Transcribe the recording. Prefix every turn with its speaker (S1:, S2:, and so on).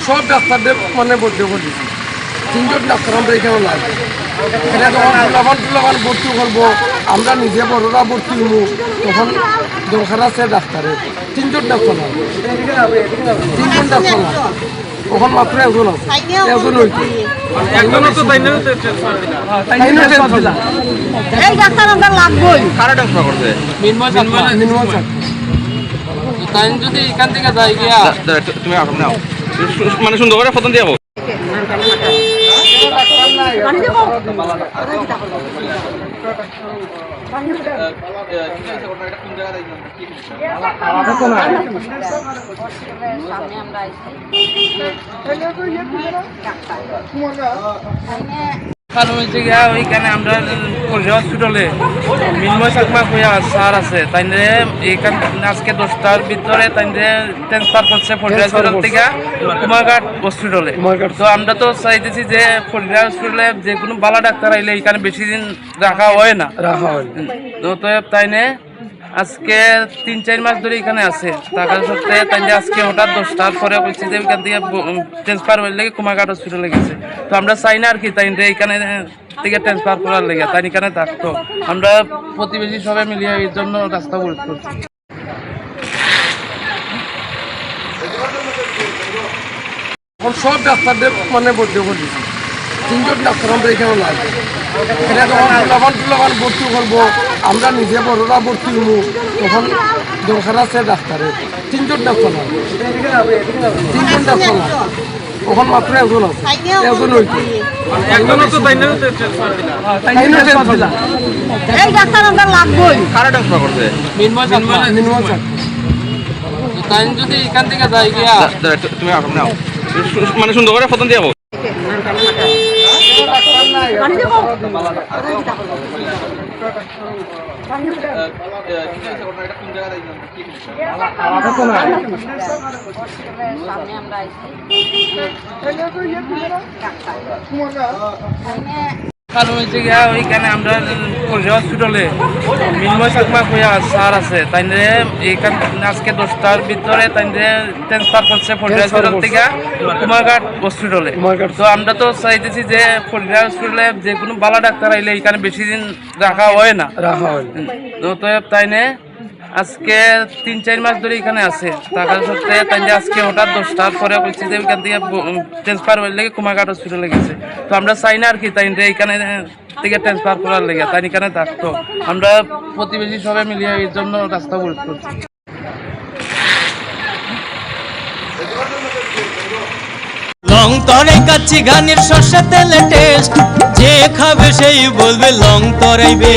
S1: সব ডাক্তারদের মানে ভর্তি করি, 3জন ডাক্তার আমরা এখানে লাগবে। এখানে যখন তুলাবান ভর্তি করবো, আমরা নিজে বড়রা ভর্তি হব, তখন দরকার আছে ডাক্তারের 3জন ডাক্তার লাগবে। 3জন ডাক্তার লাগবে, তখন মাত্র একজন আছে, একজন হইতে
S2: এই ডাক্তার আমরা লাগবই।
S3: কারা ট্রান্সফার করছে?
S4: তাই যদি এখান থেকে যাই গিয়া
S3: তুমি আসো নাও, মানে সুন্দর করে ফটো দিয়ে যাবো।
S4: কারণ হচ্ছে গিয়া ওইখানে আমরা হসপিটালে মিনময় চাকমা হইয়া স্যার আছে, তাই এইখান আজকে 10টার ভিতরে তাই ট্রান্সফার করছে ফরিদা হসপিটাল থেকে কুমারঘাট হসপিটালে। তো আমরা তো চাইতেছি যে ফরিদা হসপিটালে যে কোনো ভালো ডাক্তার আইলে এখানে বেশি দিন রাখা হয় না, তো তাই আজকে 3-4 মাস ধরে এখানে আছে থাকার সত্ত্বে তাই আজকে হঠাৎ 10টার পরে বলছে যে ওইখান থেকে ট্রান্সফার হয়ে লেগে কুমারঘাট হসপিটালে গেছে। তো আমরা চাই না আর কি তাই এখানে থেকে ট্রান্সফার করার লেগে, তাই এখানে থাকতো। আমরা প্রতিবেশী সবাই মিলিয়ে এর জন্য রাস্তা অবরোধ করছি।
S1: সব ডাক্তারদের মানে ভর্তি করি, 3জন ডাক্তার আমরা এখানে লাগবে। এখানে যখন তুলাবান ভর্তি করবো, আমরা নিজে বড়রা ভর্তি হব, তখন দরকার আছে ডাক্তারের 3জন ডাক্তার লাগবে। 3জন ডাক্তার লাগবে, তখন মাত্র একজন আছে, একজন হইতে
S2: এই ডাক্তার আমরা লাগবই।
S3: কারা ট্রান্সফার করছে?
S4: তাই যদি এখান থেকে যাই গিয়া
S3: তুমি আসো নাও, মানে সুন্দর করে ফটো দিয়ে যাবো।
S4: কারণ হচ্ছে গিয়া ওইখানে আমরা হসপিটালে মিনময় চাকমা হইয়া স্যার আছে, তাই এইখান আজকে 10টার ভিতরে তাই ট্রান্সফার করছে ফরিদা হসপিটাল থেকে কুমারঘাট হসপিটালে। তো আমরা তো চাইতেছি যে ফরিদা হসপিটালে যে কোনো ভালো ডাক্তার আইলে এখানে বেশি দিন রাখা হয় না, তো তাই আজকে 3-4 মাস ধরে এখানে আছে থাকার সত্ত্বে তাই আজকে হঠাৎ 10টার পরে বলছে যে ওইখান থেকে ট্রান্সফার হয়ে লেগে কুমারঘাট হসপিটালে গেছে। তো আমরা চাই না আর কি তাই এখানে থেকে ট্রান্সফার করার লেগে, তাই এখানে থাকতো। আমরা প্রতিবেশী সবাই মিলিয়ে এর জন্য রাস্তা অবরোধ করছি।
S5: লং তরাই কাচ্ছি ঘানির সর্ষে তেলে টেস্ট, যে খাবে সেই বলবে লং তরাইবে।